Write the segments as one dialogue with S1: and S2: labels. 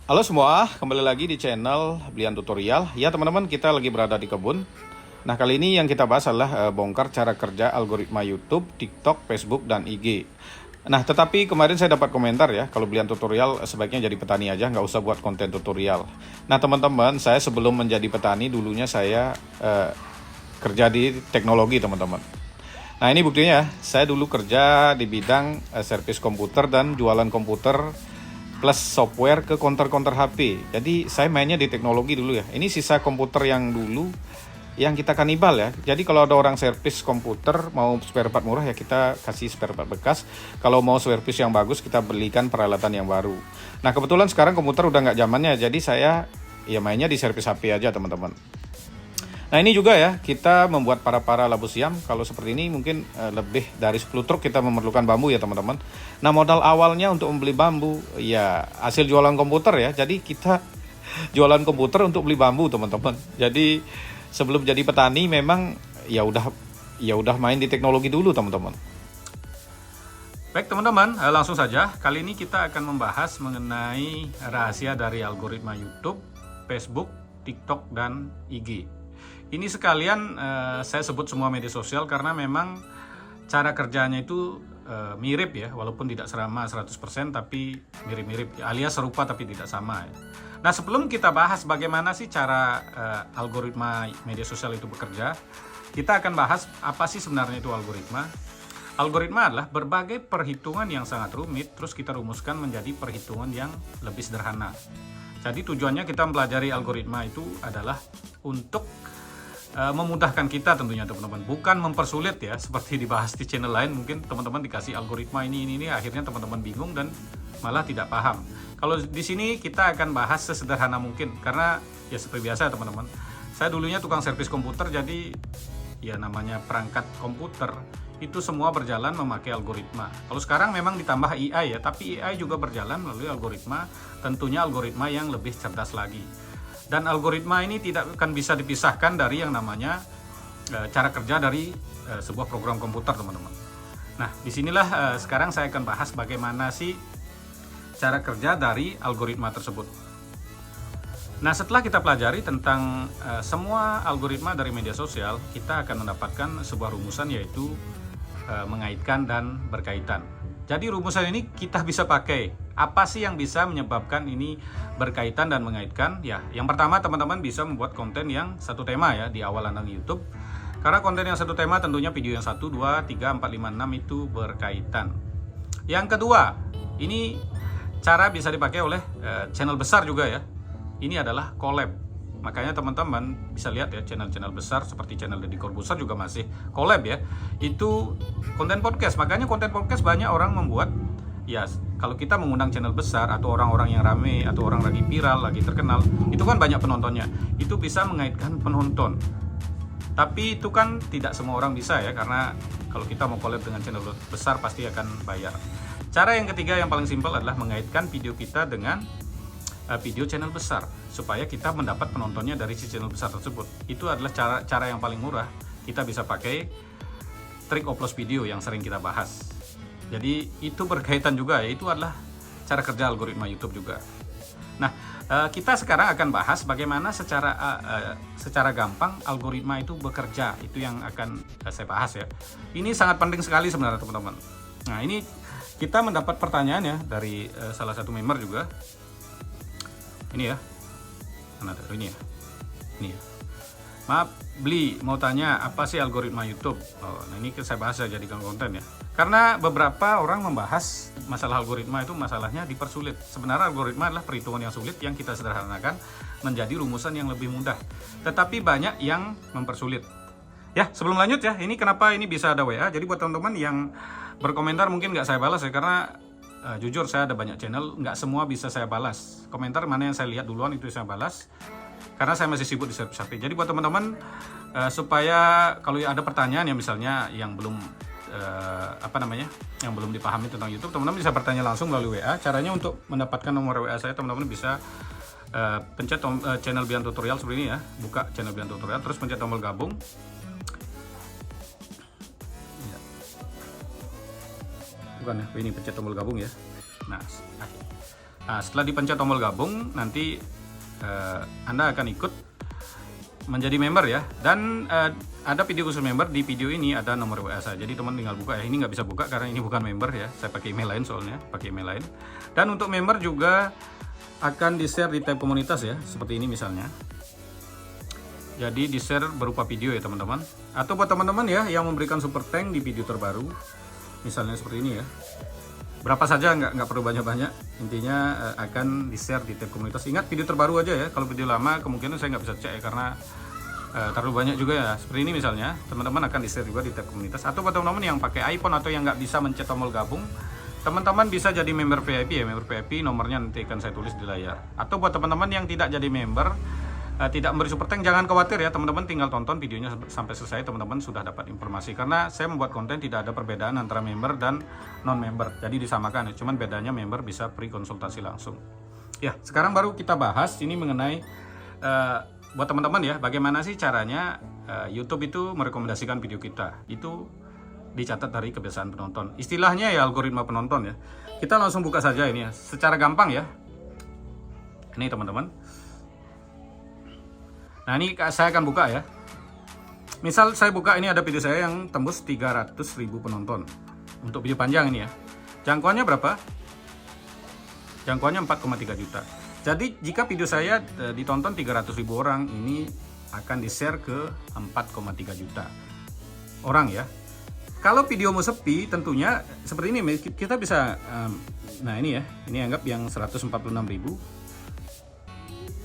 S1: Halo semua, kembali lagi di channel Blian Tutorial. Ya teman-teman, kita lagi berada di kebun. Nah kali ini yang kita bahas adalah bongkar cara kerja algoritma YouTube, TikTok, Facebook, dan IG. Nah tetapi kemarin saya dapat komentar ya, kalau Blian Tutorial sebaiknya jadi petani aja, nggak usah buat konten tutorial. Nah teman-teman, saya sebelum menjadi petani dulunya saya kerja di teknologi teman-teman. Nah ini buktinya, saya dulu kerja di bidang servis komputer dan jualan komputer plus software ke counter-counter HP. Jadi saya mainnya di teknologi dulu ya. Ini sisa komputer yang dulu yang kita kanibal ya. Jadi kalau ada orang servis komputer mau spare part murah ya kita kasih spare part bekas. Kalau mau servis yang bagus kita belikan peralatan yang baru. Nah kebetulan sekarang komputer udah nggak zamannya. Jadi saya ya mainnya di servis HP aja teman-teman. Nah ini juga ya, kita membuat para labu siam, kalau seperti ini mungkin lebih dari 10 truk kita memerlukan bambu ya teman-teman. Nah modal awalnya untuk membeli bambu, ya hasil jualan komputer ya, jadi kita jualan komputer untuk beli bambu teman-teman. Jadi sebelum jadi petani memang ya udah main di teknologi dulu teman-teman. Baik teman-teman, langsung saja. Kali ini kita akan membahas mengenai rahasia dari algoritma YouTube, Facebook, TikTok, dan IG. Ini sekalian saya sebut semua media sosial karena memang cara kerjanya itu mirip ya, walaupun tidak sama 100% tapi mirip-mirip alias serupa tapi tidak sama ya. Nah sebelum kita bahas bagaimana sih cara algoritma media sosial itu bekerja, kita akan bahas apa sih sebenarnya itu algoritma. Algoritma adalah berbagai perhitungan yang sangat rumit terus kita rumuskan menjadi perhitungan yang lebih sederhana. Jadi tujuannya kita mempelajari algoritma itu adalah untuk memudahkan kita tentunya teman-teman, bukan mempersulit ya seperti dibahas di channel lain. Mungkin teman-teman dikasih algoritma ini akhirnya teman-teman bingung dan malah tidak paham. Kalau di sini kita akan bahas sesederhana mungkin karena ya seperti biasa teman-teman, saya dulunya tukang servis komputer, jadi ya namanya perangkat komputer itu semua berjalan memakai algoritma. Kalau sekarang memang ditambah AI ya, tapi AI juga berjalan melalui algoritma, tentunya algoritma yang lebih cerdas lagi. Dan algoritma ini tidak akan bisa dipisahkan dari yang namanya cara kerja dari sebuah program komputer teman-teman. Nah disinilah sekarang saya akan bahas bagaimana sih cara kerja dari algoritma tersebut. Nah setelah kita pelajari tentang semua algoritma dari media sosial, kita akan mendapatkan sebuah rumusan yaitu mengaitkan dan berkaitan. Jadi rumusan ini kita bisa pakai. Apa sih yang bisa menyebabkan ini berkaitan dan mengaitkan? Ya, yang pertama teman-teman bisa membuat konten yang satu tema ya di awal Anda YouTube. Karena konten yang satu tema tentunya video yang 1, 2, 3, 4, 5, 6 itu berkaitan. Yang kedua, ini cara bisa dipakai oleh channel besar juga ya. Ini adalah collab. Makanya teman-teman bisa lihat ya channel-channel besar seperti channel Deddy Corbuzier juga masih collab ya. Itu konten podcast. Makanya konten podcast banyak orang membuat ya, kalau kita mengundang channel besar atau orang-orang yang rame atau orang lagi viral, lagi terkenal, itu kan banyak penontonnya. Itu bisa mengaitkan penonton. Tapi itu kan tidak semua orang bisa ya, karena kalau kita mau collab dengan channel besar pasti akan bayar. Cara yang ketiga yang paling simpel adalah mengaitkan video kita dengan video channel besar supaya kita mendapat penontonnya dari si channel besar tersebut. Itu adalah cara yang paling murah. Kita bisa pakai trik oplos video yang sering kita bahas. Jadi itu berkaitan juga ya, itu adalah cara kerja algoritma YouTube juga. Nah, kita sekarang akan bahas bagaimana secara gampang algoritma itu bekerja. Itu yang akan saya bahas ya. Ini sangat penting sekali sebenarnya teman-teman. Nah, ini kita mendapat pertanyaan ya dari salah satu member juga. Ini ya. Mana ada ini ya. Ini ya. Maaf, Bli mau tanya apa sih algoritma YouTube? Oh, nah ini saya bahas ya jadikan konten ya. Karena beberapa orang membahas masalah algoritma itu masalahnya dipersulit. Sebenarnya algoritma adalah perhitungan yang sulit yang kita sederhanakan menjadi rumusan yang lebih mudah. Tetapi banyak yang mempersulit. Ya, sebelum lanjut ya, ini kenapa ini bisa ada WA. Jadi buat teman-teman yang berkomentar mungkin nggak saya balas ya, karena jujur saya ada banyak channel, nggak semua bisa saya balas. Komentar mana yang saya lihat duluan itu saya balas. Karena saya masih sibuk di servis HP. Jadi buat teman-teman supaya kalau ada pertanyaan yang misalnya yang belum yang belum dipahami tentang YouTube, teman-teman bisa bertanya langsung melalui WA. Caranya untuk mendapatkan nomor WA saya, teman-teman bisa pencet channel Blian Tutorial seperti ini ya. Buka channel Blian Tutorial, terus pencet tombol gabung. Bukan ya, ini pencet tombol gabung ya. Nah, Nah, setelah dipencet tombol gabung, nanti Anda akan ikut menjadi member ya. Dan ada video khusus member. Di video ini ada nomor WA saya. Jadi teman tinggal buka ya. Ini nggak bisa buka karena ini bukan member ya. Saya pakai email lain soalnya, pakai email lain. Dan untuk member juga akan di-share di tab komunitas ya. Seperti ini misalnya. Jadi di-share berupa video ya teman-teman. Atau buat teman-teman ya yang memberikan super thank di video terbaru. Misalnya seperti ini ya. Berapa saja, nggak perlu banyak-banyak. Intinya akan di-share di tab komunitas. Ingat video terbaru aja ya. Kalau video lama kemungkinan saya nggak bisa cek ya, karena terlalu banyak juga ya. Seperti ini misalnya, teman-teman akan di-share juga di tab komunitas. Atau buat teman-teman yang pakai iPhone atau yang nggak bisa mencet tombol gabung, teman-teman bisa jadi member VIP ya. Member VIP nomornya nanti akan saya tulis di layar. Atau buat teman-teman yang tidak jadi member, tidak memberi super thank, jangan khawatir ya teman-teman, tinggal tonton videonya sampai selesai, teman-teman sudah dapat informasi. Karena saya membuat konten tidak ada perbedaan antara member dan non member, jadi disamakan ya, cuman bedanya member bisa free konsultasi langsung ya. Sekarang baru kita bahas ini mengenai buat teman-teman ya, bagaimana sih caranya YouTube itu merekomendasikan video kita. Itu dicatat dari kebiasaan penonton, istilahnya ya algoritma penonton ya. Kita langsung buka saja ini ya, secara gampang ya. Ini teman-teman, nah ini saya akan buka ya. Misal saya buka, ini ada video saya yang tembus 300.000 penonton. Untuk video panjang ini ya. Jangkauannya berapa? Jangkauannya 4,3 juta. Jadi jika video saya ditonton 300.000 orang, ini akan di-share ke 4,3 juta orang ya. Kalau videomu sepi tentunya seperti ini, kita bisa nah ini ya, ini anggap yang 146.000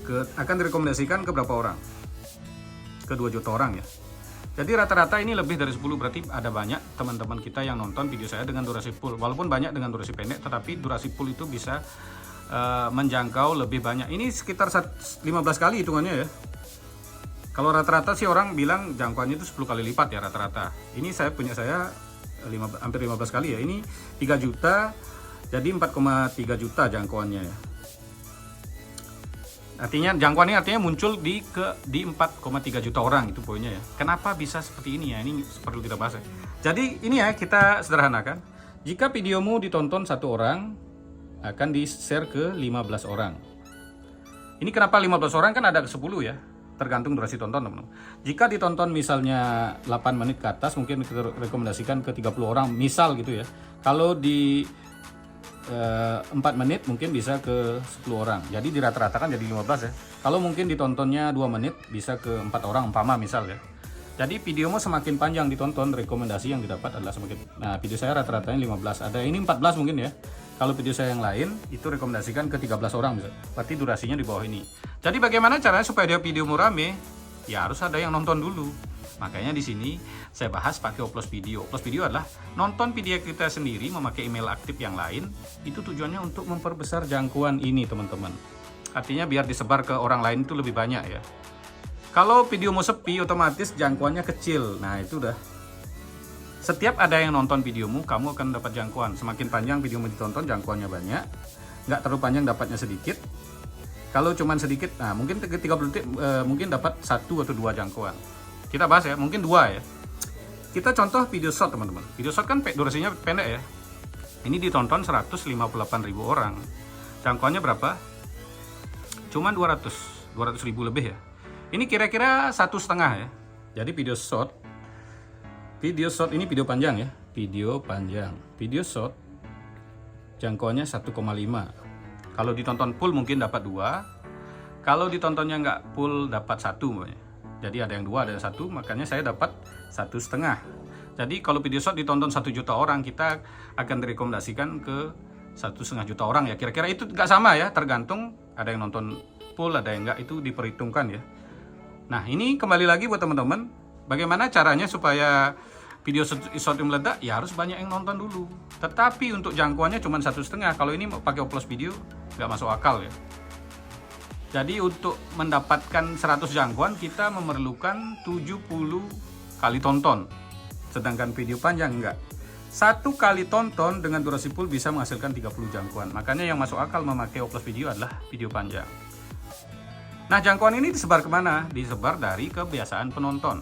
S1: akan direkomendasikan ke berapa orang? Ke 2 juta orang ya. Jadi rata-rata ini lebih dari 10, berarti ada banyak teman-teman kita yang nonton video saya dengan durasi full. Walaupun banyak dengan durasi pendek, tetapi durasi full itu bisa menjangkau lebih banyak. Ini sekitar 15 kali hitungannya ya. Kalau rata-rata sih orang bilang jangkauannya itu 10 kali lipat ya rata-rata. Ini punya saya hampir 15 kali ya. Ini 3 juta, jadi 4,3 juta jangkauannya ya. Artinya jangkauan ini artinya muncul di 4,3 juta orang, itu poinnya ya. Kenapa bisa seperti ini ya? Ini perlu kita bahas ya. Jadi ini ya, kita sederhanakan. Jika videomu ditonton 1 orang, akan di-share ke 15 orang. Ini kenapa 15 orang, kan ada ke 10 ya. Tergantung durasi tonton teman-teman. Jika ditonton misalnya 8 menit ke atas, mungkin kita rekomendasikan ke 30 orang misal gitu ya. Kalau di 4 menit mungkin bisa ke 10 orang. Jadi dirata-ratakan jadi 15 ya. Kalau mungkin ditontonnya 2 menit bisa ke 4 orang umpama misal ya. Jadi videomu semakin panjang ditonton, rekomendasi yang didapat adalah semakin. Nah, video saya rata-ratanya 15. Ada ini 14 mungkin ya. Kalau video saya yang lain itu rekomendasikan ke 13 orang bisa. Berarti durasinya di bawah ini. Jadi bagaimana caranya supaya videomu rame? Ya harus ada yang nonton dulu. Makanya di sini saya bahas pakai upload video. Upload video adalah nonton video kita sendiri memakai email aktif yang lain. Itu tujuannya untuk memperbesar jangkauan ini teman-teman. Artinya biar disebar ke orang lain itu lebih banyak ya. Kalau videomu sepi otomatis jangkauannya kecil. Nah itu udah. Setiap ada yang nonton videomu, kamu akan dapat jangkauan. Semakin panjang videomu ditonton, jangkauannya banyak. Nggak terlalu panjang, dapatnya sedikit. Kalau cuman sedikit, nah mungkin 30 detik mungkin dapat 1 atau 2 jangkauan. Kita bahas ya, mungkin 2 ya. Kita contoh video short teman-teman. Video short kan durasinya pendek ya. Ini ditonton 158.000 orang. Jangkauannya berapa? Cuman 200.000 lebih ya. Ini kira-kira 1,5 ya. Jadi video short ini video panjang ya. Video short jangkauannya 1,5. Kalau ditonton full mungkin dapat 2. Kalau ditontonnya nggak full dapat 1 pokoknya. Jadi ada yang 2, ada yang 1, makanya saya dapat 1,5. Jadi kalau video short ditonton 1 juta orang, kita akan direkomendasikan ke 1,5 juta orang ya. Kira-kira itu nggak sama ya, tergantung ada yang nonton full, ada yang nggak, itu diperhitungkan ya. Nah ini kembali lagi buat teman-teman, bagaimana caranya supaya video short meledak? Ya harus banyak yang nonton dulu. Tetapi untuk jangkauannya cuma 1,5. Kalau ini pakai upload video nggak masuk akal ya. Jadi untuk mendapatkan 100 jangkauan kita memerlukan 70 kali tonton. Sedangkan video panjang enggak. 1 kali tonton dengan durasi full bisa menghasilkan 30 jangkauan. Makanya yang masuk akal memakai upload video adalah video panjang. Nah jangkauan ini disebar kemana? Disebar dari kebiasaan penonton.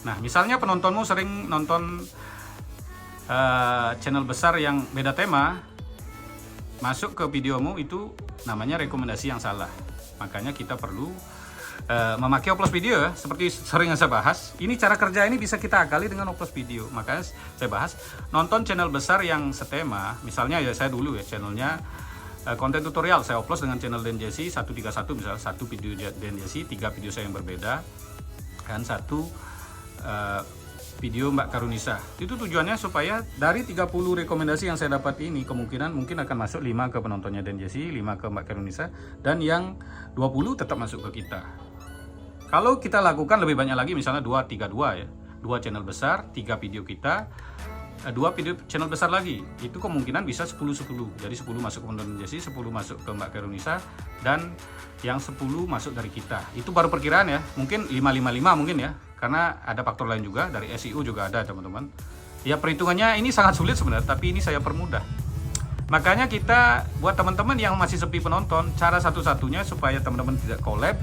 S1: Nah misalnya penontonmu sering nonton channel besar yang beda tema. masuk ke videomu itu namanya rekomendasi yang salah. Makanya kita perlu memakai Oplos Video ya, seperti sering saya bahas. Ini cara kerja ini bisa kita akali dengan Oplos Video. Makanya saya bahas nonton channel besar yang setema. Misalnya ya saya dulu ya channelnya konten tutorial, saya Oplos dengan channel Den Jesse 131, misalnya 1 video Den Jesse, 3 video saya yang berbeda, dan 1 video Mbak Karunisa. Itu tujuannya supaya dari 30 rekomendasi yang saya dapat ini, kemungkinan mungkin akan masuk 5 ke penontonnya Den Jesse, 5 ke Mbak Karunisa, dan yang 20 tetap masuk ke kita. Kalau kita lakukan lebih banyak lagi, misalnya 2-3-2 ya, 2 channel besar, 3 video kita, 2 video channel besar lagi, itu kemungkinan bisa 10-10. Jadi 10 masuk ke penonton Jesse, 10 masuk ke Mbak Karunisa, dan yang 10 masuk dari kita. Itu baru perkiraan ya, mungkin 5-5-5 mungkin ya, karena ada faktor lain juga, dari SEO juga ada teman-teman. Ya perhitungannya ini sangat sulit sebenarnya, tapi ini saya permudah. Makanya kita buat teman-teman yang masih sepi penonton, cara satu-satunya supaya teman-teman tidak collab,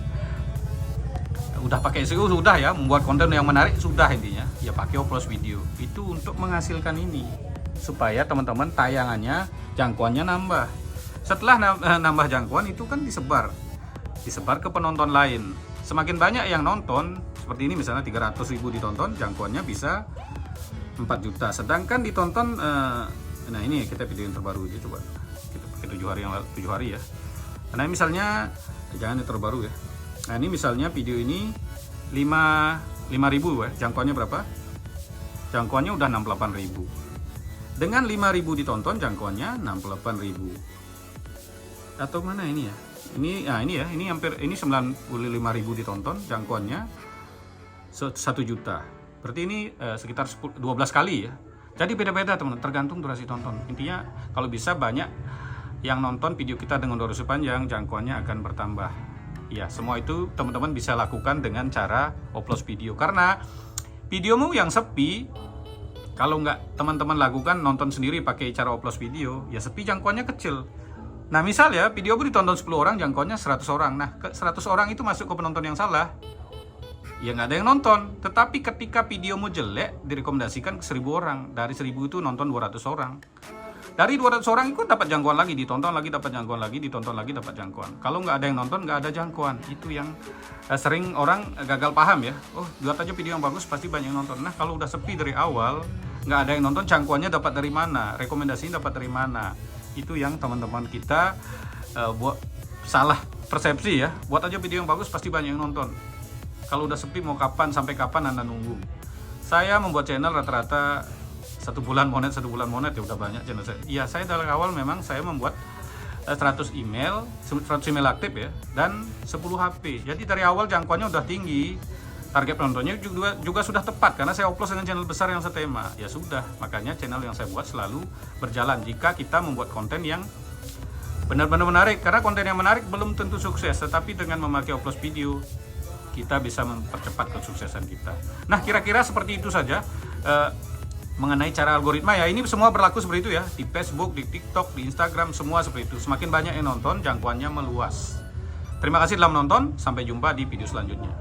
S1: udah pakai SEO sudah ya, membuat konten yang menarik sudah, intinya ya pakai Oplos Video itu untuk menghasilkan ini supaya teman-teman tayangannya jangkauannya nambah. Setelah nambah jangkauan itu kan disebar ke penonton lain. Semakin banyak yang nonton seperti ini, misalnya 300.000 ditonton, jangkauannya bisa 4 juta. Sedangkan ditonton nah ini kita video yang terbaru aja, coba kita pakai 7 hari yang lalu, 7 hari ya. Nah misalnya jangan yang terbaru ya. Nah ini misalnya video ini 5.000 ya, jangkauannya berapa? Jangkauannya udah 68.000. Dengan 5.000 ditonton jangkauannya 68.000. Atau mana ini ya? Ini ya, ini hampir ini 95.000 ditonton, jangkauannya 1 juta. Berarti ini sekitar 12 kali ya. Jadi beda-beda teman-teman, tergantung durasi tonton. Intinya kalau bisa banyak yang nonton video kita dengan durasi panjang, jangkauannya akan bertambah. Ya, semua itu teman-teman bisa lakukan dengan cara Oplos Video. Karena videomu yang sepi, kalau nggak teman-teman lakukan nonton sendiri pakai cara Oplos Video, ya sepi, jangkauannya kecil. Nah misal ya, videomu ditonton 10 orang, jangkauannya 100 orang. Nah, 100 orang itu masuk ke penonton yang salah, ya nggak ada yang nonton. Tetapi ketika videomu jelek, direkomendasikan ke 1000 orang. Dari 1000 itu nonton 200 orang. Dari 200 orang itu dapat jangkauan lagi, ditonton lagi, dapat jangkauan lagi, ditonton lagi, dapat jangkauan. Kalau nggak ada yang nonton, nggak ada jangkauan. Itu yang sering orang gagal paham ya. Oh, buat aja video yang bagus, pasti banyak yang nonton. Nah, kalau udah sepi dari awal, nggak ada yang nonton, jangkauannya dapat dari mana? Rekomendasinya dapat dari mana? Itu yang teman-teman kita buat salah persepsi ya. Buat aja video yang bagus, pasti banyak yang nonton. Kalau udah sepi, mau kapan, sampai kapan Anda nunggu? Saya membuat channel rata-rata 1 bulan monet ya udah banyak channel saya. Iya, saya dari awal memang saya membuat 100 email aktif ya, dan 10 HP. Jadi dari awal jangkauannya udah tinggi, target penontonnya juga sudah tepat karena saya Oplos dengan channel besar yang setema. Ya sudah, makanya channel yang saya buat selalu berjalan jika kita membuat konten yang benar-benar menarik. Karena konten yang menarik belum tentu sukses, tetapi dengan memakai Oplos Video kita bisa mempercepat kesuksesan kita. Nah, kira-kira seperti itu saja mengenai cara algoritma ya. Ini semua berlaku seperti itu ya, di Facebook, di TikTok, di Instagram, semua seperti itu. Semakin banyak yang nonton, jangkauannya meluas. Terima kasih telah menonton, sampai jumpa di video selanjutnya.